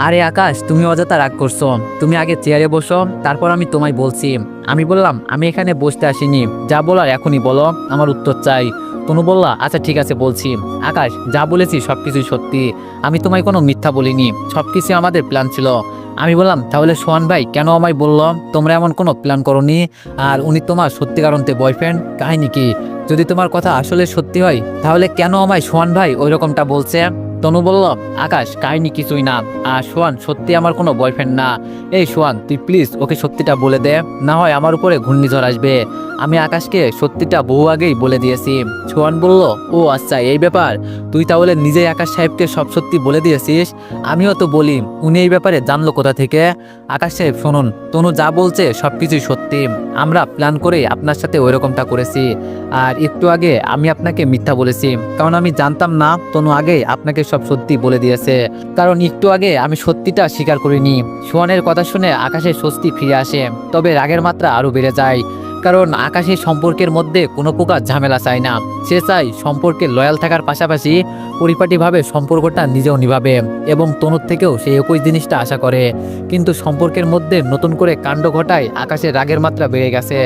আরে আকাশ, তুমি অযথা রাগ করছো। তুমি আগে চেয়ারে বসো, তারপর আমি তোমায় বলছি। আমি বললাম আমি এখানে বসতে আসিনি, যা বলার এখনই বলো, আমার উত্তর চাই। তনু বললা আচ্ছা ঠিক আছে বলছি। আকাশ, যা বলেছি সবকিছুই সত্যি, আমি তোমায় কোনো মিথ্যা বলিনি, সবকিছু আমাদের প্ল্যান ছিল। আমি বললাম তাহলে সোহান ভাই কেন আমায় বললো তোমরা এমন কোনো প্ল্যান করোনি, আর উনি তোমার সত্যিকার অন্তে বয়ফ্রেন্ড? কাহিনী কি? যদি তোমার কথা আসলে সত্যি হয় তাহলে কেন আমায় সোহান ভাই ওই রকমটা বলছে? তনু বলল আকাশ, কাহিনী কিছুই না, আর সোহান সত্যি আমার কোনো বয়ফ্রেন্ড না। এই সোহান, তুই প্লিজ ওকে সত্যিটা বলে দে, না হয় আমার উপরে ঘূর্ণিঝড় আসবে। আমি আকাশকে সত্যিটা বহু আগেই বলে দিয়েছি। সোহান বলল ও আচ্ছা এই ব্যাপার, তুই তাহলে নিজেই আকাশ সাহেবকে সব সত্যি বলে দিয়েছিস? আমিও তো বলি, উনি এই ব্যাপারে জানলো কোথা থেকে? আকাশ সাহেব শুনুন, তনু যা বলছে সবকিছুই সত্যি, আমরা প্ল্যান করে আপনার সাথে ওই রকমটা করেছি। আর একটু আগে আমি আপনাকে মিথ্যা বলেছি, কারণ আমি জানতাম না তনু আগে আপনাকে সব সত্যি বলে দিয়েছে। কারণ একটু আগে আমি সত্যিটা স্বীকার করিনি। সোহানের কথা শুনে আকাশের স্বস্তি ফিরে আসে, তবে রাগের মাত্রা আরো বেড়ে যায়। কারণ আকাশের সম্পর্কের মধ্যে কোনো প্রকার ঝামেলা চায় না, সে চায় সম্পর্কে লয়াল থাকার পাশাপাশি পরিপাটিভাবে সম্পর্কটা নিজেও নিভাবে, এবং তনুর থেকেও সে একই জিনিসটা আশা করে। কিন্তু সম্পর্কের মধ্যে নতুন করে কাণ্ড ঘটায় আকাশের রাগের মাত্রা বেড়ে গেছে।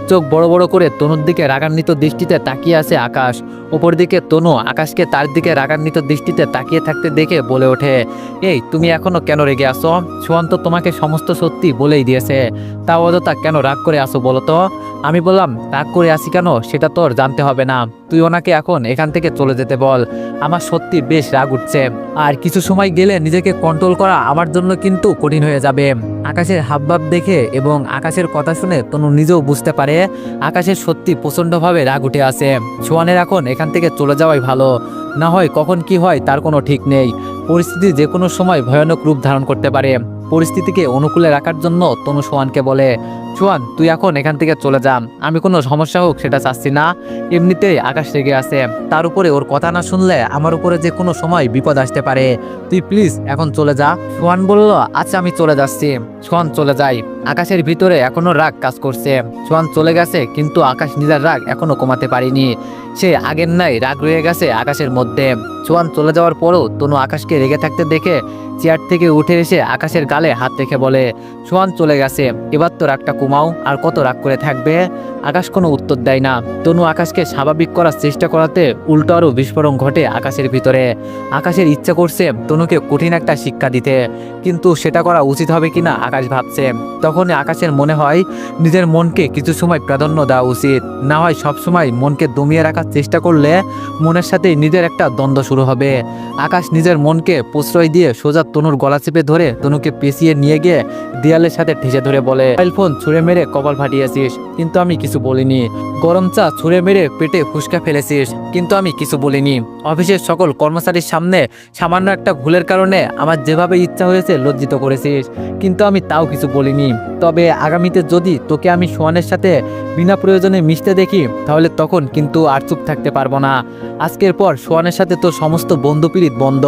চোখ বড় বড় করে তনুর দিকে রাগান্বিত দৃষ্টিতে তাকিয়ে আছে আকাশ। ওপর দিকে তনু আকাশকে তার দিকে রাগান্বিত দৃষ্টিতে তাকিয়ে থাকতে দেখে বলে ওঠে, এই তুমি এখনো কেন রেগে আসো? সোহান তো তোমাকে সমস্ত সত্যি বলেই দিয়েছে, তাও অযথা কেন রাগ করে আসো বলো তো? আমি বললাম রাগ করে আসি কেন সেটা তোর জানতে হবে না, তুই ওনাকে এখন এখান থেকে চলে যেতে বল। আমার সত্যি বেশ রাগ উঠছে, আর কিছু সময় গেলে নিজেকে কন্ট্রোল করা আমার জন্য কিন্তু কঠিন হয়ে যাবে। আকাশের হাবভাব দেখে এবং আকাশের কথা শুনে তনু নিজেও বুঝতে পারে আকাশের সত্যি প্রচণ্ডভাবে রাগ উঠে আসে। সোহানের এখন এখান থেকে চলে যাওয়াই ভালো, না হয় কখন কি হয় তার কোনো ঠিক নেই। পরিস্থিতি যে কোনো সময় ভয়ানক রূপ ধারণ করতে পারে। পরিস্থিতিকে অনুকূলে রাখার জন্য তনু সোহানকে বলে, সোহান তুই এখন এখান থেকে চলে যা, আমি কোনো সমস্যা হোক সেটা চাচ্ছি না। এমনিতেই আকাশ রেগে আছে, তার উপরে ওর কথা না শুনলে আমার উপরে যে কোনো সময় বিপদ আসতে পারে, তুই প্লিজ এখন চলে যা। সোহান বলল আচ্ছা আমি চলে যাচ্ছি। সোহান চলে যায়। আকাশের ভিতরে এখনো রাগ কাজ করছে। সোহান চলে গেছে কিন্তু আকাশ নিজের রাগ এখনো কমাতে পারেনি, সে আগের নাই রাগ রয়ে গেছে আকাশের মধ্যে। সোহান চলে যাওয়ার পরও তনু আকাশকে রেগে থাকতে দেখে চেয়ার থেকে উঠে এসে আকাশের গালে হাত রেখে বলে, সোহান চলে গেছে, এবার তো রাগটা কমাও, আর কত রাগ করে থাকবে? আকাশ কোনো উত্তর দেয় না। তনু আকাশকে স্বাভাবিক করার চেষ্টা করাতে উল্টো আরও বিস্ফোরণ ঘটে আকাশের ভিতরে। আকাশের ইচ্ছা করছে তনুকে কঠিন একটা শিক্ষা দিতে, কিন্তু সেটা করা উচিত হবে কিনা আকাশ ভাবছে। তখনই আকাশের মনে হয় নিজের মনকে কিছু সময় প্রাধান্য দেওয়া উচিত, না হয় সবসময় মনকে দমিয়ে রাখার চেষ্টা করলে মনের সাথে নিজের একটা দ্বন্দ্ব শুরু হবে। আকাশ নিজের মনকে প্রশ্রয় দিয়ে সোজা তনুর গলা চেপে ধরে তনুকে পেঁচিয়ে নিয়ে গিয়ে দেয়ালের সাথে ঠেসে ধরে বলে, মোবাইল ফোন ছুঁড়ে মেরে কপাল ফাটিয়েছিস কিন্তু আমি কিছু বলিনি, গরম চা ছুঁড়ে মেরে পেটে ফুসকা ফেলেছিস কিন্তু আমি কিছু বলিনি, অফিসের সকল কর্মচারীর সামনে সামান্য একটা ভুলের কারণে আমার যেভাবে ইচ্ছা হয়েছে লজ্জিত করেছিস কিন্তু আমি তাও কিছু বলিনি। তবে আগামীতে যদি তোকে আমি সোহানের সাথে বিনা প্রয়োজনে মিশতে দেখি তাহলে তখন কিন্তু আর চুপ থাকতে পারবো না। আজকের পর সোহানের সাথে তোর সমস্ত বন্ধুপিরিত বন্ধ।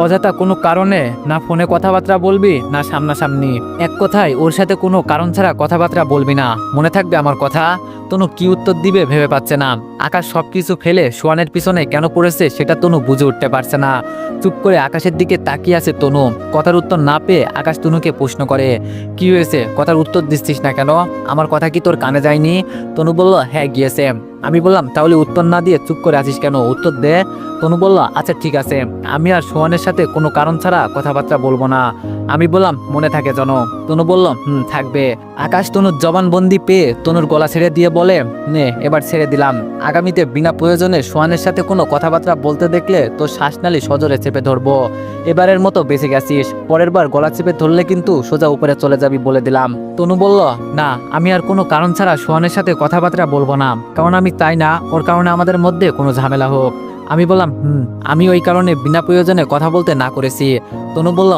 অযথা কোনো কারণে না ফোনে কথাবার্তা বলবি না সামনাসামনি, এক কথায় ওর সাথে কোনো কারণ ছাড়া কথাবার্তা বলবি না, মনে থাকবে আমার কথা? তনু কি উত্তর দিবে ভেবে পাচ্ছে না। আকাশ সবকিছু ফেলে সোহানের পিছনে কেন পড়েছে সেটা তনু বুঝে উঠতে পারছে না। চুপ করে আকাশের দিকে তাকিয়ে আছে তনু। কথার উত্তর না পেয়ে আকাশ তনুকে প্রশ্ন করে, কি হয়েছে, কথার উত্তর দিচ্ছিস না কেন? আমার কথা কি তোর কানে যায়নি? তনু বলল হ্যাঁ গিয়েছে। আমি বললাম তাহলে উত্তর না দিয়ে চুপ করে আছিস কেন, উত্তর দে। তনু বলল আচ্ছা ঠিক আছে, আমি আর সোহানের সাথে কোনো কারণ ছাড়া কথাবার্তা বলবো না। আমি বললাম মনে থাকে যেন। তনু বলল থাকবে। আকাশ তনুর জবানবন্দি পেয়ে তনুর গলা ছেড়ে দিয়ে বলে, নে এবার ছেড়ে দিলাম, আগামীতে বিনা প্রয়োজনে সোহানের সাথে কোনো কথাবার্তা বলতে দেখলে তোর শ্বাসনালী সজোরে চেপে ধরবো। এবারের মতো বেঁচে গেছিস, পরের বার গলা চেপে ধরলে কিন্তু সোজা উপরে চলে যাবি বলে দিলাম। তনু বলল না, আমি আর কোনো কারণ ছাড়া সোহানের সাথে কথাবার্তা বলবো না, কারণ আমি চাই না ওর কারণে আমাদের মধ্যে কোনো ঝামেলা হোক। আমি বললাম আমি ওই কারণে বিনা প্রয়োজনে কথা বলতে না করেছি। তনু বলল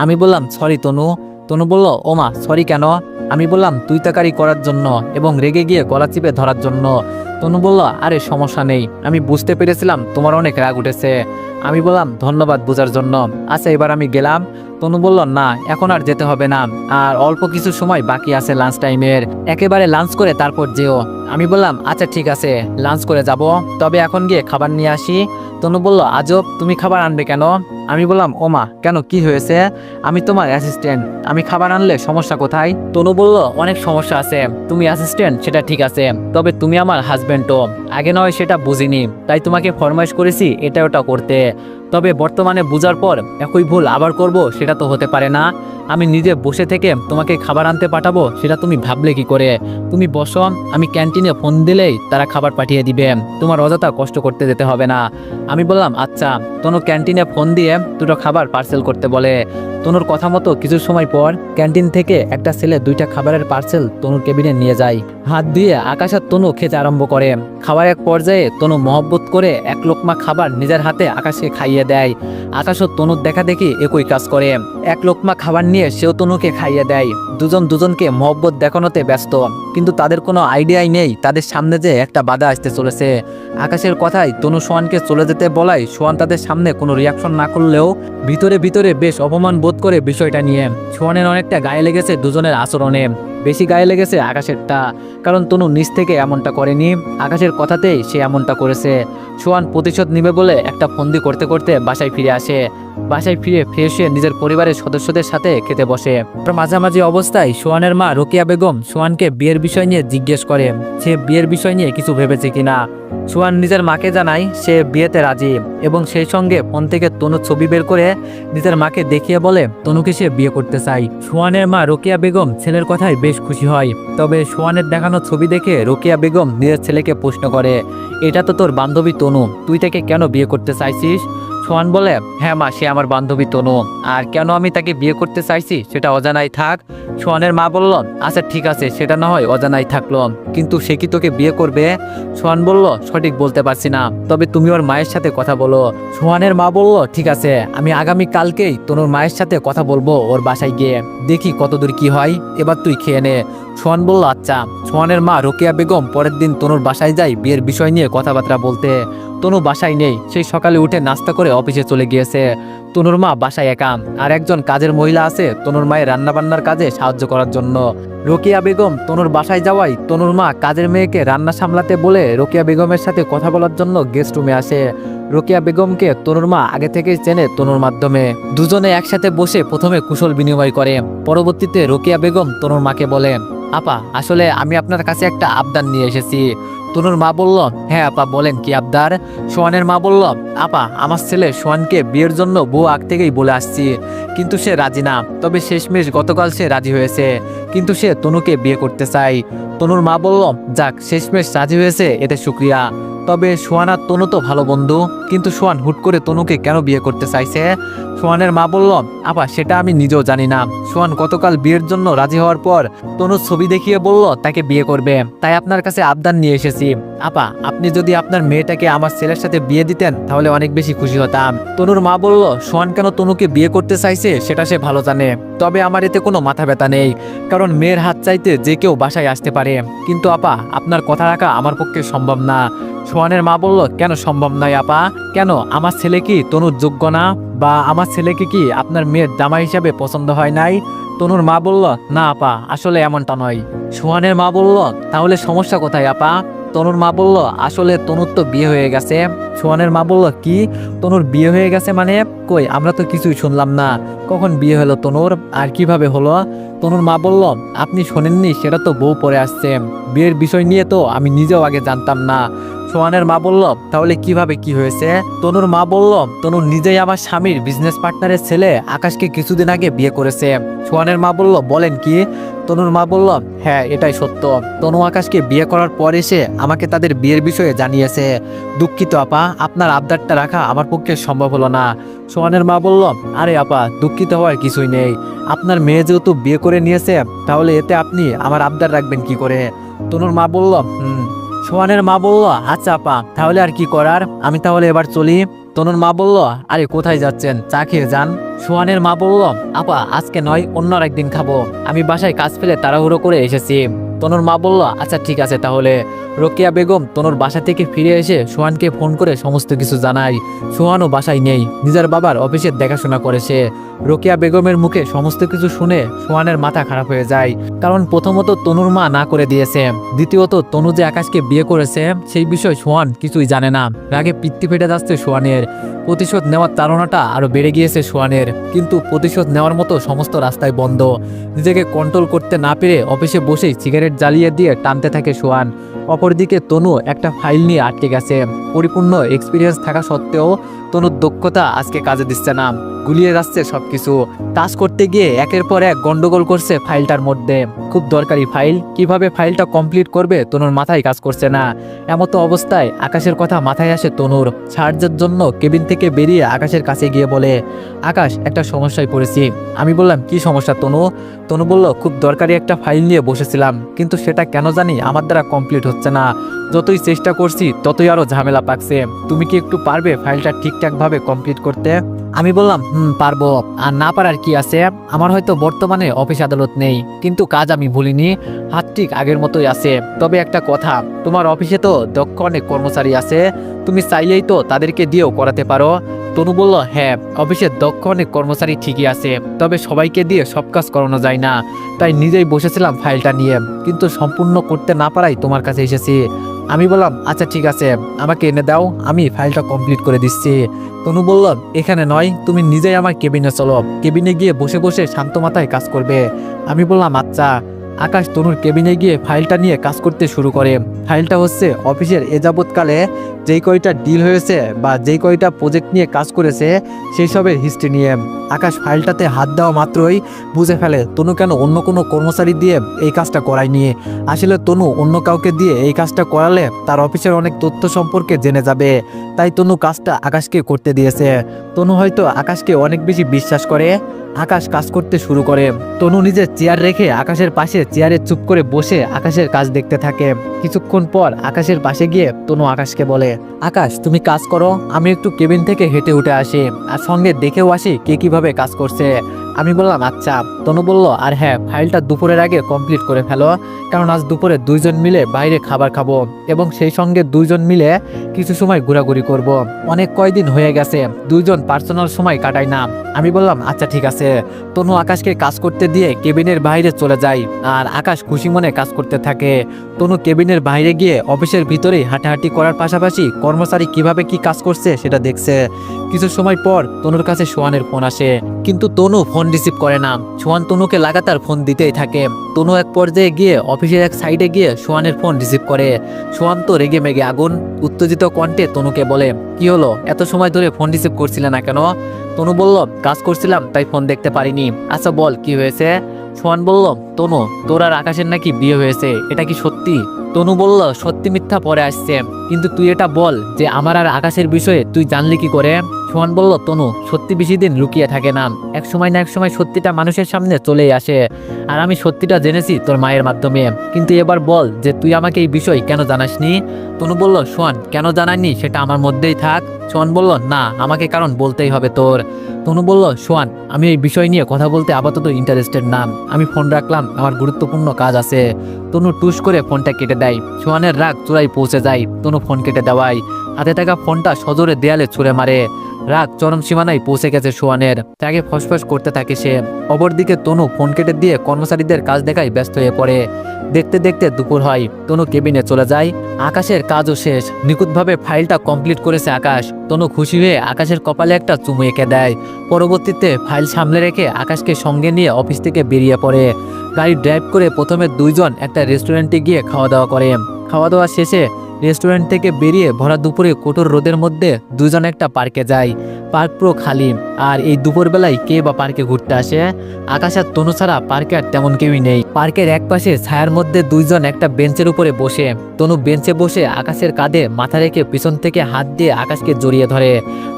আমি বললাম সরি তনু। তনু বলল ওমা সরি কেন? আমি বললাম তুই তাকারি করার জন্য এবং রেগে গিয়ে গলা চিপে ধরার জন্য। তনু বলল আরে সমস্যা নেই, আমি বুঝতে পেরেছিলাম তোমার অনেক রাগ উঠেছে। আমি বললাম ধন্যবাদ বোঝার জন্য। আচ্ছা এবার আমি গেলাম। তনু বলল, না এখন আর যেতে হবে না, আর অল্প কিছু সময় বাকি আছে লাঞ্চ টাইমের, একেবারে লাঞ্চ করে তারপর যেও। আমি বললাম, আচ্ছা ঠিক আছে, লাঞ্চ করে যাব, তবে এখন গিয়ে খাবার নিয়ে আসি। তনু বলল, আজব, তুমি খাবার আনবে কেন? আমি বললাম, ওমা কেন, কি হয়েছে? আমি তোমার অ্যাসিস্ট্যান্ট, আমি খাবার আনলে সমস্যা কোথায়? তনু বলল, অনেক সমস্যা আছে, তুমি অ্যাসিস্ট্যান্ট সেটা ঠিক আছে, তবে তুমি আমার হাজব্যান্ডও, আগে নয় সেটা বুঝিনি, তাই তোমাকে ফরমাইশ করেছি এটা ওটা করতে, তবে বর্তমানে বোঝার পর একই ভুল আবার করব সেটা তো হতে পারে না। আমি নিজে বসে থেকে তোমাকে খাবার আনতে পাঠাবো সেটা তুমি ভাবলে কি করে? তুমি বসো, আমি ক্যান্টিনে ফোন দিলেই তারা খাবার পাঠিয়ে দিবে, তোমার অযথা কষ্ট করতে যেতে হবে না। আমি বললাম, আচ্ছা। তনু ক্যান্টিনে ফোন দিয়ে দুটো খাবার পার্সেল করতে বলে। তনুর কথা মতো কিছু সময় পর ক্যান্টিন থেকে একটা ছেলে 2টা খাবারের পার্সেল তনুর কেবিনে নিয়ে যায়। হাত দিয়ে আকাশ আর তনু খেতে আরম্ভ করে। খাওয়ার এক পর্যায়ে তনু মহব্বত করে এক লোকমা খাবার নিজের হাতে আকাশকে খাইয়ে দেয়। আকাশও তনুর দেখা দেখি একই কাজ করে, এক লোকমা খাবার নিয়ে সেও তনুকে খাইয়ে দেয়। দুজন দুজনকে মহব্বত দেখানোতে ব্যস্ত, কিন্তু তাদের কোনো আইডিয়াই নেই তাদের সামনে যে একটা বাধা আসতে চলেছে। আকাশের কথায় তনু সোহানকে চলে যেতে বলায় সোহান তাদের সামনে কোনো রিয়াকশন না করলেও ভিতরে ভিতরে বেশ অপমান বোধ করে বিষয়টা নিয়ে। সোহানের অনেকটা গায়ে লেগেছে দুজনের আচরণে, বেশি গায়ে লেগেছে আকাশেরটা, কারণ তনু নিজ থেকে এমনটা করেনি, আকাশের কথাতেই সে এমনটা করেছে। সোহান প্রতিশোধ নিবে বলে একটা ফন্দি করতে করতে বাসায় ফিরে আসে। বাসায় ফিরে ফ্রেশ হয়ে নিজের পরিবারের সদস্যদের সাথে খেতে বসে। মাঝামাঝি অবস্থায় সোহানের মা রোকেয়া বেগম সোহানকে বিয়ের বিষয় নিয়ে জিজ্ঞেস করে সে বিয়ের বিষয় নিয়ে কিছু ভেবেছে কিনা। সোহান নিজের মাকে জানায় সে বিয়েতে রাজি, এবং সেই সঙ্গে ফোন থেকে তনুর ছবি বের করে নিজের মাকে দেখিয়ে বলে তনুকে সে বিয়ে করতে চায়। সোহানের মা রোকেয়া বেগম ছেলের কথায় বেশ খুশি হয়, তবে সোহানের দেখানো ছবি দেখে রোকেয়া বেগম নিজের ছেলেকে প্রশ্ন করে, এটা তো তোর বান্ধবী তনু, তুই তাকে কেন বিয়ে করতে চাইছিস? সোহান বলে, হ্যাঁ মা, সে আমার বান্ধবী তনু, আর কেন আমি তাকে বিয়ে করতে চাইছি সেটা অজানাই থাক। সোহানের মা বলল, আচ্ছা ঠিক আছে, সেটা না হয় অজানাই থাকলো, কিন্তু সে কি তোকে বিয়ে করবে? সোহান বলল, সঠিক বলতে পারছি না, তবে তুমি ওর মায়ের সাথে কথা বলো। সোহানের মা বলল, ঠিক আছে, আমি আগামী কালকেই তনুর মায়ের সাথে কথা বলবো ওর বাসায় গিয়ে, দেখি কতদূর কি হয়, এবার তুই খেয়ে নে। সোহান বলল, আচ্ছা। সোহানের মা রোকেয়া বেগম পরের দিন তনুর বাসায় যায় বিয়ের বিষয় নিয়ে কথাবার্তা বলতে। তনু বাসায় নেই, সেই সকালে উঠে নাস্তা করে অফিসে চলে গিয়েছে। তনুর মা বাসায় একা, আর একজন কাজের মহিলা আছে তনুর মায়ের রান্নাবান্নার কাজে সাহায্য করার জন্য। রোকেয়া বেগম তনুর বাসায় যাওয়ায় তনুর মা কাজের মেয়েকে রান্না সামলাতে বলে রোকেয়া বেগমের সাথে কথা বলার জন্য গেস্ট রুমে আসে। রোকেয়া বেগমকে তনুর মা আগে থেকেই চেনে তনুর মাধ্যমে। দুজনে একসাথে বসে প্রথমে কুশল বিনিময় করে, পরবর্তীতে রোকেয়া বেগম তনুর মাকে বলে, আপা, আসলে আমি আপনার কাছে একটা আবদার নিয়ে এসেছি। তনুর মা বলল, হ্যাঁ আপা, বলেন কি আবদার? সোহানের মা বলল, আপা, আমার ছেলে সোহানকে বিয়ের জন্য বউ আগ থেকেই বলে আসছি, কিন্তু সে রাজি না, তবে শেষমেশ গতকাল সে রাজি হয়েছে, কিন্তু সে তনুকে বিয়ে করতে চায়। তনুর মা বলল, যাক, শেষমেশ রাজি হয়েছে, এতে শুক্রিয়া, তবে সোহান আর তনু তো ভালো বন্ধু, কিন্তু সোহান হুট করে তনুকে কেন বিয়ে করতে চাইছে? সোহানের মা বলল, আপা, সেটা আমি নিজেও জানি না। সোহান গতকাল বিয়ের জন্য রাজি হওয়ার পর তনুর ছবি দেখিয়ে বলল তাকে বিয়ে করবে, তাই আপনার কাছে আবদার নিয়ে এসেছি। আপা, আপনি যদি আপনার মেয়েটাকে আমার ছেলের সাথে বিয়ে দিতেন তাহলে অনেক বেশি খুশি হতাম। তনুর মা বলল, সোহান কেন তনুকে বিয়ে করতে চাইছে সেটা সে ভালো জানে, তবে আমার এতে কোনো মাথা ব্যথা নেই, কারণ মেয়ের হাত চাইতে যে কেউ বাসায় আসতে পারে, কিন্তু আপা, আপনার কথা রাখা আমার পক্ষে সম্ভব না। সোহানের মা বলল, কেন সম্ভব নয় আপা? কেন, আমার ছেলে কি তনুর যোগ্য না, বা আমার ছেলেকে কি আপনার মেয়ের জামাই হিসাবে পছন্দ হয় নাই? তনুর মা বলল, না আপা, আসলে এমনটা নয়। সোহানের মা বলল, তাহলে সমস্যা কোথায় আপা? তনুর মা বলল, আসলে তনুর তো বিয়ে হয়ে গেছে। সোহানের মা বলল, কি, তনুর বিয়ে হয়ে গেছে মানে? কই, আমরা তো কিছুই শুনলাম না, কখন বিয়ে হলো তনুর, আর কিভাবে হলো? তনুর মা বলল, আপনি শোনেননি, সেটা তো বউ পরে আসছে, বিয়ের বিষয় নিয়ে তো আমি নিজেও আগে জানতাম না। সোহানের মা বলল, তাহলে কিভাবে কি হয়েছে? তনুর মা বলল, তনু নিজেই আমার স্বামীর বিজনেস পার্টনারের ছেলে আকাশকে কিছুদিন আগে বিয়ে করেছে। সোহানের মা বলল, বলেন কি? তনুর মা বলল, হ্যাঁ, এটাই সত্য। তনু আকাশকে বিয়ে করার পর এসে আমাকে তাদের বিয়ের বিষয়ে জানিয়েছে। দুঃখিত আপা, আপনার আবদারটা রাখা আমার পক্ষে সম্ভব হলো না। সোহানের মা বলল, আরে আপা, দুঃখিত হওয়ার কিছুই নেই, আপনার মেয়ে যেহেতু বিয়ে করে নিয়েছে, তাহলে এতে আপনি আমার আবদার রাখবেন কি করে? তনুর মা বলল, সোহানের মা বলল, আচ্ছা আপা, তাহলে আর কি করার, আমি তাহলে এবার চলি। তনুর মা বলল, আরে কোথায় যাচ্ছেন, চা খেয়ে যান। সোহানের মা বলল, আপা আজকে নয়, অন্য একদিন খাবো, আমি বাসায় কাজ ফেলে তাড়াহুড়ো করে এসেছি। তনুর মা বলল, আচ্ছা ঠিক আছে তাহলে। রোকেয়া বেগম তনুর বাসা থেকে ফিরে এসে সোহানকে ফোন করে সমস্ত কিছু জানায়। সোহানও বাসায় নেই, নিজের বাবার অফিসের দেখাশোনা করেছে। রোকেয়া বেগমের মুখে সমস্ত কিছু শুনে সোহানের মাথা খারাপ হয়ে যায়। কারণ প্রথমত তনুর মা না করে দিয়েছে, দ্বিতীয়ত তনু যে আকাশকে বিয়ে করেছে সেই বিষয় সোহান কিছুই জানে না। রাগে পিত্তি ফেটে যাচ্ছে সোহানের। প্রতিশোধ নেওয়ার তাড়নাটা আরো বেড়ে গিয়েছে সোহানের, কিন্তু প্রতিশোধ নেওয়ার মতো সমস্ত রাস্তায় বন্ধ। নিজেকে কন্ট্রোল করতে না পেরে অফিসে বসেই সিগারেট জ্বালিয়ে দিয়ে টানতে থাকে সোহান। অপরদিকে তনু একটা ফাইল নিয়ে আটকে গেছে। পরিপূর্ণ এক্সপিরিয়েন্স থাকা সত্ত্বেও তনুর দক্ষতা আজকে কাজে দিচ্ছে না, গুলিয়ে যাচ্ছে সবকিছু। কাজ করতে গিয়ে একের পর এক গন্ডগোল করছে ফাইলটার মধ্যে। খুব দরকারি ফাইল, কিভাবে ফাইলটা কমপ্লিট করবে তনুর মাথায় কাজ করছে না। এমতো অবস্থায় আকাশের কথা মাথায় আসে তনুর। সাহায্যের জন্য কেবিন থেকে বেরিয়ে আকাশের কাছে গিয়ে বলে, আকাশ একটা সমস্যায় পড়েছি। আমি বললাম, কি সমস্যা তনু? তনু বলল, খুব দরকারি একটা ফাইল নিয়ে বসেছিলাম, কিন্তু সেটা কেন জানি আমার দ্বারা কমপ্লিট হচ্ছে না। যতই চেষ্টা করছি ততই আরো ঝামেলা পাকছে। তুমি কি একটু পারবে ফাইলটা ঠিকঠাকভাবে কমপ্লিট করতে? আমি বললাম, পারবো, আর না পারার কি আছে। আমার হয়তো বর্তমানে অফিস আদালত নেই, কিন্তু কাজ আমি ভুলিনি, হাত ঠিক আগের মতোই আছে। তবে একটা কথা, তোমার অফিসে তো দক্ষ অনেক কর্মচারী আছে, তুমি চাইলেই তো তাদেরকে দিয়েও করাতে পারো। তনু বলল, হ্যাঁ অফিসে দক্ষ অনেক কর্মচারী ঠিকই আছে, তবে সবাইকে দিয়ে সব কাজ করানো যায় না। তাই নিজেই বসেছিলাম ফাইলটা নিয়ে, কিন্তু সম্পূর্ণ করতে না পারাই তোমার কাছে এসেছি। আমি বললাম, আচ্ছা ঠিক আছে, আমাকে এনে দাও, আমি ফাইলটা কমপ্লিট করে দিচ্ছি। তনু বলল, এখানে নয়, তুমি নিজেই আমার কেবিনে চলো, কেবিনে গিয়ে বসে বসে শান্ত মাথায় কাজ করবে। আমি বললাম, আচ্ছা। আকাশ তনুর কেবিনে গিয়ে ফাইলটা নিয়ে কাজ করতে শুরু করে। ফাইলটা হচ্ছে অফিসের এ যাবৎকালে যেই কয়টা ডিল হয়েছে বা যেই কয়টা প্রজেক্ট নিয়ে কাজ করেছে সেই সবের হিস্ট্রি নিয়ে। আকাশ ফাইলটাতে হাত দেওয়া মাত্রই বুঝে ফেলে তনু কেন অন্য কোনো কর্মচারী দিয়ে এই কাজটা করায়নি। আসলে তনু অন্য কাউকে দিয়ে এই কাজটা করালে তার অফিসের অনেক তথ্য সম্পর্কে জেনে যাবে, তাই তনু কাজটা আকাশকে করতে দিয়েছে। তনু হয়তো আকাশকে অনেক বেশি বিশ্বাস করে। আকাশ কাজ করতে শুরু করে। তনু নিজের চেয়ার রেখে আকাশের পাশে চেয়ারে চুপ করে বসে আকাশের কাজ দেখতে থাকে। কিছুক্ষণ পর আকাশের পাশে গিয়ে তনু আকাশকে বলে, আকাশ তুমি কাজ করো, আমি একটু কেবিন থেকে হেঁটে উঠে আসি, আর সঙ্গে দেখেও আসি কে কিভাবে কাজ করছে। আমি বললাম, আচ্ছা। তনু বলল, আর হ্যাঁ, ফাইলটা দুপুরের আগে কমপ্লিট করে ফেলো, কারণ আজ দুপুরে দুইজন মিলে বাইরে খাবার খাবো এবং সেই সঙ্গে দুইজন মিলে কিছু সময় ঘোরাঘুরি করব। অনেক কয়দিন হয়ে গেছে দুইজন পার্সোনাল সময় কাটাই না। আমি বললাম, আচ্ছা ঠিক আছে। তনু আকাশকে কাজ করতে দিয়ে কেবিনের বাইরে চলে যায়, আর আকাশ খুশি মনে কাজ করতে থাকে। তনু কেবিনের বাইরে গিয়ে অফিসের ভিতরেই হাঁটাহাঁটি করার পাশাপাশি কর্মচারী কিভাবে কি কাজ করছে সেটা দেখছে। কিছু সময় পর তনুর কাছে সোহানের ফোন আসে, কিন্তু তনু ফোন রিসিভ করে না। সোহান তনুকে লাগাতার ফোন দিতেই থাকে। তনু এক পর্যায়ে গিয়ে অফিসের এক সাইডে গিয়ে সোহানের ফোন রিসিভ করে। সোহান তো রেগে মেগে আগুন। উত্তেজিত কণ্ঠে তনুকে বলে, কি হলো, এত সময় ধরে ফোন রিসিভ করছিলে না কেন? তনু বলল, কাজ করছিলাম তাই ফোন দেখতে পারিনি। আচ্ছা বল কি হয়েছে? সোহান বলল, তনু তোর আর আকাশের নাকি বিয়ে হয়েছে, এটা কি সত্যি? তনু বলল, সত্যি মিথ্যা পরে আসছে, কিন্তু তুই এটা বল যে আমার আর আকাশের বিষয়ে তুই জানলি কি করে? সোহান বলল, তনু সত্যি বেশি দিন লুকিয়ে থাকে না, এক সময় না এক সময় সত্যিটা মানুষের সামনে চলেই আসে, আর আমি সত্যিটা জেনেছি তোর মায়ের মাধ্যমে। কিন্তু এবার বল যে তুই আমাকে এই বিষয় কেন জানাসনি? তনু বলল, সোহান কেন জানাইনি সেটা আমার মধ্যেই থাক। সোহান বলল, না আমাকে কারণ বলতেই হবে তোর। তনু বলল, সোহান আমি এই বিষয় নিয়ে কথা বলতে আপাতত ইন্টারেস্টেড না, আমি ফোন রাখলাম, আমার গুরুত্বপূর্ণ কাজ আছে। তনু টুস করে ফোনটা কেটে দেয়। সোহানের রাগ চূড়ায় পৌঁছে যায়। তনু ফোন কেটে দেওয়ায় হাতে থাকা ফোনটা সজোরে দেয়ালে ছুঁড়ে মারে। রাগ চরম সীমানায় পৌঁছে গেছে সোহানের, তাকে ফসফস করতে থাকে সে। অপরদিকে তনু ফোন কেটে দিয়ে কর্মচারীদের কাজ দেখায় ব্যস্ত হয়ে পড়ে। দেখতে দেখতে দুপুর হয়। তনু কেবিনে চলে যায়। আকাশের কাজও শেষ, নিখুঁতভাবে ফাইলটা কমপ্লিট করেছে আকাশ। তনু খুশি হয়ে আকাশের কপালে একটা চুমু এঁকে দেয়। পরবর্তীতে ফাইল সামলে রেখে আকাশকে সঙ্গে নিয়ে অফিস থেকে বেরিয়ে পড়ে। গাড়ি ড্রাইভ করে প্রথমে দুইজন একটা রেস্টুরেন্টে গিয়ে খাওয়া দাওয়া করে। খাওয়া দাওয়া শেষে রেস্টুরেন্ট থেকে বেরিয়ে ভরা দুপুরে কঠোর রোদের মধ্যে দুজন একটা পার্কে যায়। পার্ক পুরো খালি, আর এই দুপুরবেলায় কে বা পার্কে ঘুরতে আসে? আকাশ আর তনু ছাড়া পার্কে আর তেমন কেউই নেই। পার্কের এক পাশে ছায়ার মধ্যে দুইজন একটা বেঞ্চের উপরে বসে। তনু বেঞ্চে বসে আকাশের কাঁধে মাথা রেখে পিছন থেকে হাত দিয়ে আকাশকে জড়িয়ে ধরে।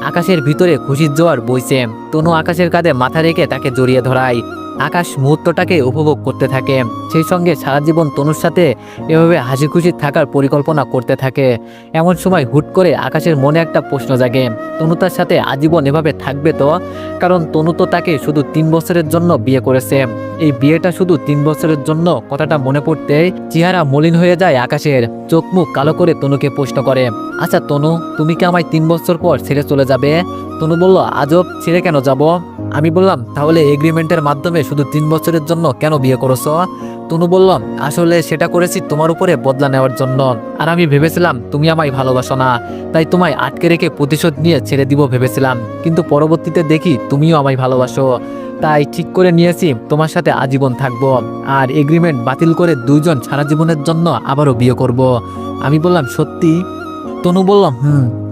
আকাশের ভিতরে খুশির জোয়ার বইছে। তনু আকাশের কাঁধে মাথা রেখে তাকে জড়িয়ে ধরায়। আকাশ মুহূর্তটাকে উপভোগ করতে থাকে, সেই সঙ্গে সারা জীবন তনুর সাথে এভাবে হাসি খুশি থাকার পরিকল্পনা করতে থাকে। এমন সময় হুট করে আকাশের মনে একটা প্রশ্ন জাগে, তনু তার সাথে আজীবন এভাবে থাকবে তো? কারণ তনু তো তাকে শুধু 3 বছরের জন্য বিয়ে করেছে। এই বিয়েটা শুধু 3 বছরের জন্য, কথাটা মনে পড়তেই চেহারা মলিন হয়ে যায় আকাশের। চোখ মুখ কালো করে তনুকে প্রশ্ন করে, আচ্ছা তনু, তুমি কি আমায় 3 বছর পর ছেড়ে চলে যাবে? তনু বলল, আজব, ছেড়ে কেন যাব? আমি বললাম, তাহলে এগ্রিমেন্টের মাধ্যমে শুধু 3 বছরের জন্য কেন বিয়ে করেছো? তনু বলল, আসলে সেটা করেছি তোমার উপরে বদলা নেওয়ার জন্য। আর আমি ভেবেছিলাম তুমি আমায় ভালোবাসো না, তাই তোমায় আটকে রেখে প্রতিশোধ নিয়ে ছেড়ে দিব ভেবেছিলাম। কিন্তু পরবর্তীতে দেখি তুমিও আমায় ভালোবাসো, তাই ঠিক করে নিয়েছি তোমার সাথে আজীবন থাকবো। আর এগ্রিমেন্ট বাতিল করে দুইজন সারা জীবনের জন্য আবারও বিয়ে করব। আমি বললাম, সত্যি? তনু বললাম,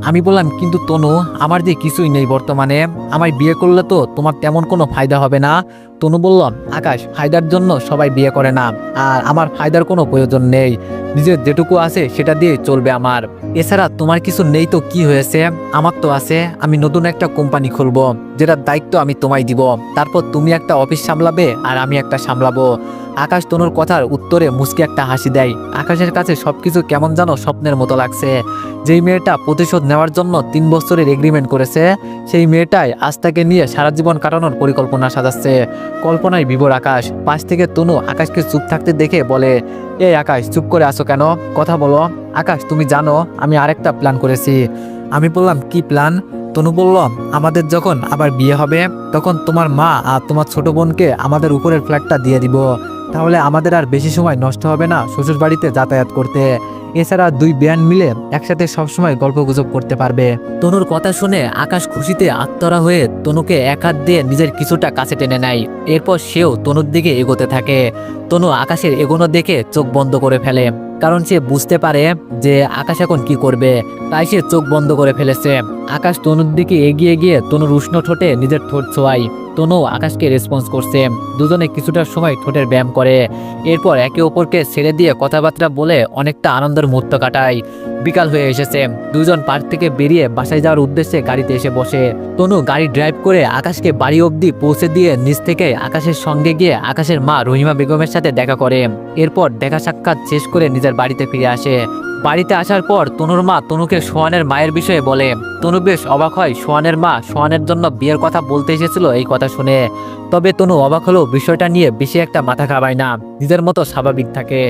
আমি বললাম, কিন্তু তনু, আমার যে কিছুই নেই বর্তমানে, আমায় বিয়ে করলে তো তোমার তেমন কোনো ফায়দা হবে না। তনু বলল, আকাশ, ফায়দার জন্য সবাই বিয়ে করে না, আর আমার ফায়দার কোনো প্রয়োজন নেই। নিজের যেটুকু আছে সেটা দিয়ে চলবে আমার। এছাড়া তোমার কিছু নেই তো কি হয়েছে, আমার তো আছে। আমি নতুন একটা কোম্পানি খুলবো, যেটার দায়িত্ব আমি তোমায় দিব। তারপর তুমি একটা অফিস সামলাবে আর আমি একটা সামলাবো। আকাশ তনুর কথার উত্তরে মুচকি একটা হাসি দেয়। আকাশের কাছে সবকিছু কেমন যেন স্বপ্নের মতো লাগছে। যেই মেয়েটা প্রতিশোধ নেওয়ার জন্য 3 বছরের এগ্রিমেন্ট করেছে, সেই মেয়েটাই আজ তাকে নিয়ে সারা জীবন কাটানোর পরিকল্পনা সাজাচ্ছে। কল্পনায় বিভোর আকাশ। পাশ থেকে তনু আকাশকে চুপ থাকতে দেখে বলে, এই আকাশ, চুপ করে আছো কেন? কথা বলো। আকাশ, তুমি জানো আমি আরেকটা প্ল্যান করেছি। আমি বললাম, কি প্ল্যান? তনু বলল, আমাদের যখন আবার বিয়ে হবে তখন তোমার মা আর তোমার ছোট বোনকে আমাদের উপরের ফ্ল্যাটটা দিয়ে দিব। তাহলে আমাদের আর বেশি সময় নষ্ট হবে না শ্বশুর বাড়িতে যাতায়াত করতে। এছাড়া 2 বেয়ান মিলে একসাথে সবসময় গল্পগুজব করতে পারবে। তনুর কথা শুনে আকাশ খুশিতে আত্মরা হয়ে তনুকে এক হাত দিয়ে নিজের কিছুটা কাছে টেনে নেয়। এরপর সেও তনুর দিকে এগোতে থাকে। তনু আকাশের এগোনো দেখে চোখ বন্ধ করে ফেলে, কারণ সে বুঝতে পারে যে আকাশ এখন কি করবে, তাই সে চোখ বন্ধ করে ফেলেছে। আকাশ তনুর দিকে এগিয়ে গিয়ে তনুর উষ্ণ ঠোঁটে নিজের ঠোঁট ছোঁয়ায়। তনু আকাশকে রেসপন্স করছে। দুজনে কিছুটা সময় ঠোঁটের ব্যায়াম করে। এরপর একে অপরকে ছেড়ে দিয়ে কথাবার্তা বলে অনেকটা আনন্দের মুহূর্ত কাটায়। বিকাল হয়ে এসেছে। দুজন পার্ক থেকে বেরিয়ে বাসায় যাওয়ার উদ্দেশ্যে গাড়িতে এসে বসে। তনু গাড়ি ড্রাইভ করে আকাশকে বাড়ি অবধি পৌঁছে দিয়ে নিচ থেকে আকাশের সঙ্গে গিয়ে আকাশের মা রহিমা বেগমের সাথে দেখা করে। এরপর দেখা সাক্ষাৎ শেষ করে নিজের বাড়িতে ফিরে আসে। বাড়িতে আসার পর তনুর মা তনুকে সোহানের মায়ের বিষয়ে বলে। তনু বেশ অবাক হয়। সোহানের মা সোহানের জন্য বিয়ের কথা বলতে এসেছিল এই কথা শুনে। তবে তনু অবাক হলেও বিষয়টা নিয়ে বেশি একটা মাথা ঘামায় না, নিজের মতো স্বাভাবিক থাকে।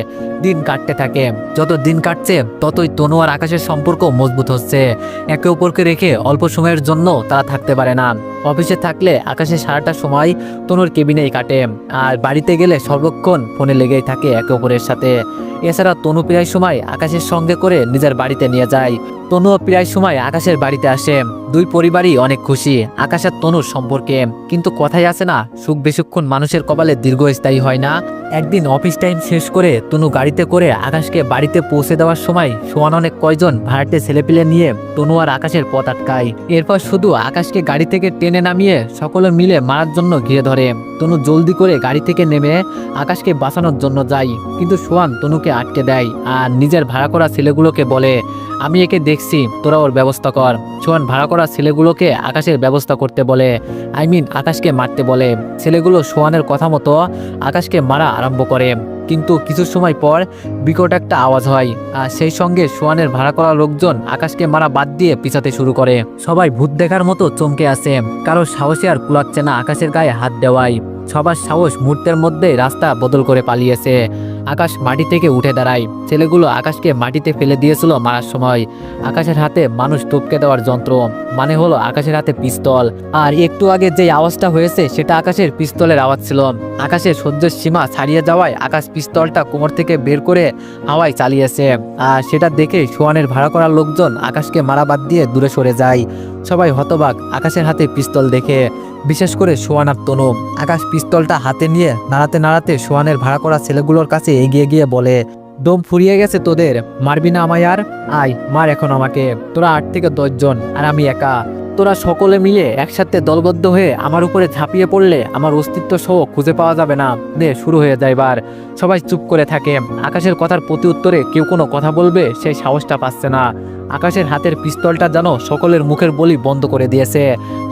দিন কাটতে থাকে। যত দিন কাটছে ততই তনু আর আকাশের সম্পর্ক মজবুত হচ্ছে। একে অপরকে রেখে অল্প সময়ের জন্য তারা থাকতে পারে না। অফিসে থাকলে আকাশের সারাটা সময় তনুর কেবিনেই কাটে, আর বাড়িতে গেলে সর্বক্ষণ ফোনে লেগেই থাকে একে অপরের সাথে। এছাড়া তনু প্রায় সময় আকাশের সঙ্গে করে নিজের বাড়িতে নিয়ে যায়। তনুও প্রায় সময় আকাশের বাড়িতে আসে। 2 পরিবারই অনেক খুশি আকাশ আর তনুর সম্পর্কে। কিন্তু কথাই আছে না, সুখ বেশিক্ষণ মানুষের কপালে দীর্ঘস্থায়ী হয় না। একদিন অফিস টাইম শেষ করে তনু গাড়িতে করে আকাশকে বাড়িতে পৌঁছে দেওয়ার সময় সোহান অনেক কয়জন ভাড়াটে ছেলেপিলে নিয়ে তনু আর আকাশের পথ আটকায়। এরপর শুধু আকাশকে গাড়ি থেকে টেনে নামিয়ে সকলে মিলে মারার জন্য ঘিরে ধরে। তনু জলদি করে গাড়ি থেকে নেমে আকাশকে বাঁচানোর জন্য যায়, কিন্তু সোহান তনুকে আটকে দেয় আর নিজের ভাড়া করা ছেলেগুলোকে বলে, আমি একে দেখছি, তোরা ওর ব্যবস্থা কর। সোহান ভাড়া করা ছেলেগুলোকে আকাশের ব্যবস্থা করতে বলে, আকাশকে মারতে বলে। ছেলেগুলো সোহানের কথা মতো আকাশকে মারা আরম্ভ করে। কিন্তু কিছু সময় পর বিকট একটা আওয়াজ হয়, আর সেই সঙ্গে সোহানের ভাড়া করা লোকজন আকাশকে মারা বাদ দিয়ে পিছাতে শুরু করে। সবাই ভূত দেখার মতো চমকে আসে। কারো সাহসে আর কুলাচ্ছে না আকাশের গায়ে হাত দেওয়ায়। সবার সাহস মুহূর্তের মধ্যে রাস্তা বদল করে পালিয়েছে। আকাশ মাটি থেকে উঠে দাঁড়ায়। ছেলেগুলো আকাশকে মাটিতে ফেলে দিয়েছিল মারার সময়। আকাশের হাতে মানুষ টপকে দেওয়ার যন্ত্র, মানে হলো আকাশের হাতে পিস্তল। আর একটু আগে যে আওয়াজটা হয়েছে সেটা আকাশের পিস্তলের আওয়াজ ছিল। আকাশের সহ্যের সীমা ছাড়িয়ে যাওয়ায় আকাশ পিস্তলটা কোমর থেকে বের করে হাওয়ায় চালিয়েছে। আর সেটা দেখে সোহানের ভাড়া করা লোকজন আকাশকে মারা বাদ দিয়ে দূরে সরে যায়। সবাই হতবাক আকাশের হাতে পিস্তল দেখে, বিশেষ করে সোহান আর তনু। আকাশ পিস্তলটা হাতে নিয়ে নাড়াতে নাড়াতে সোহানের ভাড়া করা ছেলেগুলোর কাছে এগিয়ে গিয়ে বলে, দম ফুরিয়ে গেছে তোদের, মারবি না আমায় আর? আয় মার এখন আমাকে। তোরা 8 থেকে 10 জন আর আমি একা। তোরা সকলে মিলে একসাথে দলবদ্ধ হয়ে আমার উপরে ঝাঁপিয়ে পড়লে আমার অস্তিত্ব সহ খুঁজে পাওয়া যাবে না। দে, শুরু হয়ে যায় এবার। সবাই চুপ করে থাকে। আকাশের কথার প্রতি উত্তরে কেউ কোনো কথা বলবে সেই সাহসটা পাচ্ছে না। আকাশের হাতের পিস্তলটা যেন সকলের মুখের বলি বন্ধ করে দিয়েছে।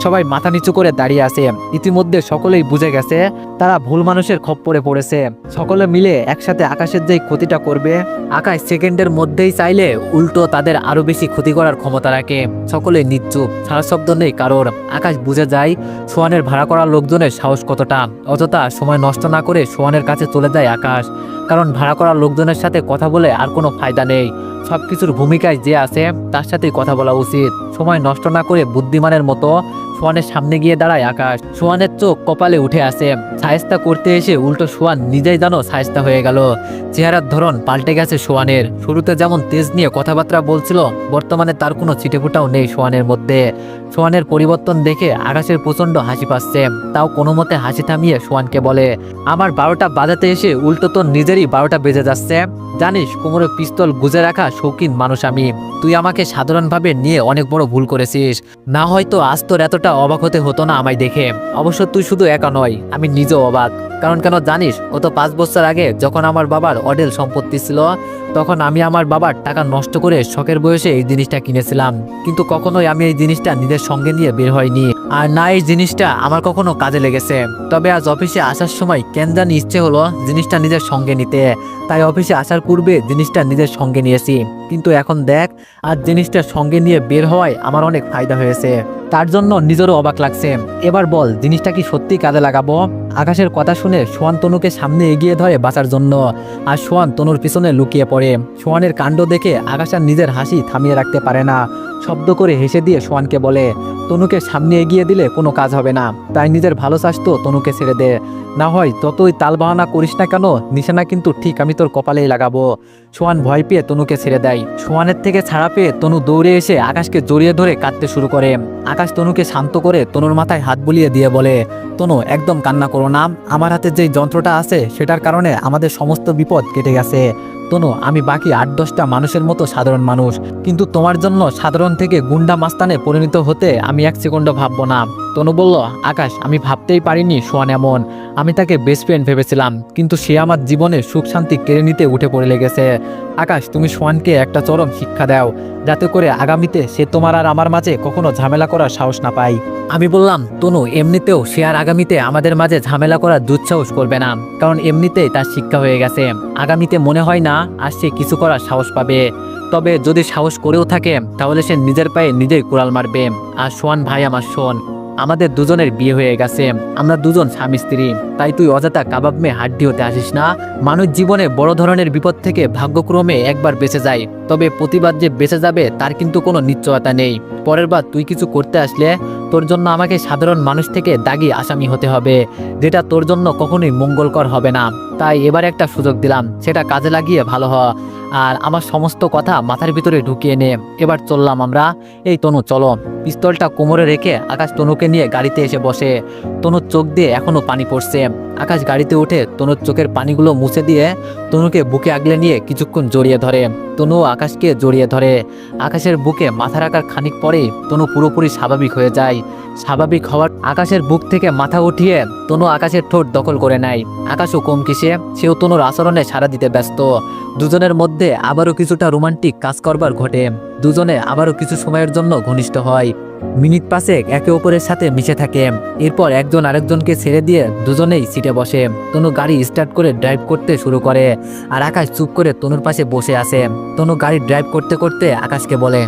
সবাই মাথা নিচু করে দাঁড়িয়ে আছে। ইতিমধ্যে সকলেই বুঝে গেছে তারা ভুল মানুষের খপ্পরে পড়েছে। সকলে মিলে একসাথে আকাশের যেই ক্ষতিটা করবে, আকাশ সেকেন্ডের মধ্যেই চাইলে উল্টো তাদের আরো বেশি ক্ষতি করার ক্ষমতা রাখে। সকলে নিশ্চুপ, সারা শব্দ নেই কারোর। আকাশ বুঝে যায় সোহানের ভাড়া করা লোকজনের সাহস কতটা। অযথা সময় নষ্ট না করে সোহানের কাছে চলে যায় আকাশ, কারণ ভাড়া করা লোকজনের সাথে কথা বলে আর কোনো ফায়দা নেই। সবকিছুর ভূমিকায় যে আছে তার সাথেই কথা বলা উচিত। সময় নষ্ট না করে বুদ্ধিমানের মতো সোহানের সামনে গিয়ে দাঁড়ায় আকাশ। সোহানের চোখ কপালে উঠে আসে। সায়স্তা করতে এসে উল্টো সোহান নিজেই যেন সায়স্তা হয়ে গেল। চেহারার ধরন পাল্টে গেছে সোহানের। শুরুতে যেমন তেজ নিয়ে কথাবার্তা বলছিল, বর্তমানে তার কোনো ছিটেফোঁটাও নেই সোহানের মধ্যে। সোহানের পরিবর্তন দেখে আকাশের প্রচন্ড হাসি পাচ্ছে। তাও কোনো মতে হাসি থামিয়ে সোহানকে বলে, আমার 12টা বাজাতে এসে উল্টো তোর নিজেরই 12টা বেজে যাচ্ছে। জানিস কোমরে পিস্তল গুজে রাখা শৌখিন মানুষ আমি। তুই আমাকে সাধারণভাবে নিয়ে অনেক বড় ভুল করেছিস। না হয়তো আজ তোর এতটা অবাক হতে হতো না আমায় দেখে। অবশ্য তুই শুধু একা নয়, আমি নিজেও অবাক। কারণ কেন জানিস, গত 5 বছর আগে যখন আমার বাবার অডেল সম্পত্তি ছিল, তখন আমি আমার বাবার টাকা নষ্ট করে শখের বয়সে এই জিনিসটা কিনেছিলাম। কিন্তু কখনোই আমি এই জিনিসটা নিজের সঙ্গে নিয়ে বের হয়নি, আর না এই জিনিসটা আমার কখনো কাজে লেগেছে। তবে আজ অফিসে আসার সময় কেন জানি ইচ্ছে হলো জিনিসটা নিজের সঙ্গে নিতে, তাই অফিসে আসার পূর্বে জিনিসটা নিজের সঙ্গে নিয়েছি। কিন্তু এখন দেখ, আজ জিনিসটা সঙ্গে নিয়ে বের হওয়ায় আমার অনেক ফায়দা হয়েছে। তার জন্য নিজেরও অবাক লাগছে। এবার বল, জিনিসটা কি সত্যি কাজে লাগাবো? আকাশের কথা শুনে সোহান তনুকে সামনে এগিয়ে ধরে বাঁচার জন্য, আর সোহান তনুর পিছনে লুকিয়ে পড়ে। সোহানের কাণ্ড দেখে আকাশ আর নিজের হাসি থামিয়ে রাখতে পারে না। শব্দ করে হেসে দিয়ে সোহানকে বলে, তনুকে সামনে এগিয়ে দিলে কোনো কাজ হবে না, তাই নিজের ভালো চাষতো তনুকে ছেড়ে দে। না হয় যতই তাল বাহানা করিস না কেন, নিশানা কিন্তু ঠিক আমি তোর কপালেই লাগাবো। সোহান ভয় পেয়ে তনুকে ছেড়ে দেয়। সোহানের থেকে ছাড়া পেয়ে তনু দৌড়ে এসে আকাশকে জড়িয়ে ধরে কাঁদতে শুরু করে। আকাশ তনুকে শান্ত করে তনুর মাথায় হাত বুলিয়ে দিয়ে বলে, তনু একদম কান্না করো না। আমার হাতে যেই যন্ত্রটা আছে সেটার কারণে আমাদের সমস্ত বিপদ কেটে গেছে। তনু, আমি বাকি 8-10টা মানুষের মতো সাধারণ মানুষ, কিন্তু তোমার জন্য সাধারণ থেকে গুন্ডা মাস্তানে পরিণত হতে আমি 1 সেকেন্ডও ভাববো না। তনু বলল, আকাশ আমি ভাবতেই পারিনি সোহান এমন। আমি তাকে বেস্ট ফ্রেন্ড ভেবেছিলাম, কিন্তু সে আমার জীবনে সুখ শান্তি কেড়ে নিতে উঠে পড়ে লেগেছে। আকাশ তুমি সোহানকে একটা চরম শিক্ষা দাও, যাতে করে আগামীতে সে তোমার আর আমার মাঝে কখনো ঝামেলা করার সাহস না পায়। আমি বললাম, তনু এমনিতেও সে আর আগামীতে আমাদের মাঝে ঝামেলা করার দুঃসাহস করবে না, কারণ এমনিতেই তার শিক্ষা হয়ে গেছে। আগামীতে মনে হয় না আর সে কিছু করার সাহস পাবে। তবে যদি সাহস করেও থাকে তাহলে সে নিজের পায়ে নিজেই কুড়াল মারবে। আর সোহান ভাই আমার শোন, আমাদের দুজনের বিয়ে হয়ে গেছে, আমরা দুজন স্বামী স্ত্রী, তাই তুই অযথা কাবাব মেয়ে হাড্ডি হতে আসিস না। মানুষ জীবনে বড় ধরনের বিপদ থেকে ভাগ্যক্রমে একবার বেঁচে যায়, তবে প্রতিবার যে বেঁচে যাবে তার কিন্তু কোনো নিশ্চয়তা নেই। পরের বার তুই কিছু করতে আসলে তোর জন্য আমাকে সাধারণ মানুষ থেকে দাগি আসামি হতে হবে, যেটা তোর জন্য কখনোই মঙ্গলকর হবে না। তাই এবার একটা সুযোগ দিলাম, সেটা কাজে লাগিয়ে ভালো হ, আর আমার সমস্ত কথা মাথার ভিতরে ঢুকিয়ে নে। এবার চললাম আমরা। এই তনু চলো। পিস্তলটা কোমরে রেখে আকাশ তনুকে নিয়ে গাড়িতে এসে বসে। তনুর চোখ দিয়ে এখনো পানি পড়ছে। আকাশ গাড়িতে উঠে তনুর চোখের পানিগুলো মুছে দিয়ে তনুকে বুকে আগলে নিয়ে কিছুক্ষণ জড়িয়ে ধরে। তনু আকাশকে জড়িয়ে ধরে। আকাশের বুকে মাথা রাখার খানিক পরে তনু পুরোপুরি স্বাভাবিক হয়ে যায়। স্বাভাবিক হওয়ার আকাশের বুক থেকে মাথা উঠিয়ে তনু আকাশের ঠোঁট দখল করে নেয়। আকাশও কম কিসে, সেও তনুর আচরণে সাড়া দিতে ব্যস্ত। দুজনের মধ্যে আবারও কিছুটা রোমান্টিক কাজ করবার ঘটে। দুজনে আবারও কিছু সময়ের জন্য ঘনিষ্ঠ হয়। মিনিট 5 একে অপরের সাথে মিশে থাকে। এরপর একজন আরেকজনকে ছেড়ে দিয়ে দুজনেই সিটে বসে। তনু গাড়ি স্টার্ট করে ড্রাইভ করতে শুরু করে, আর আকাশ চুপ করে তনুর পাশে বসে আছে। তনু গাড়ি ড্রাইভ করতে করতে আকাশকে বলে,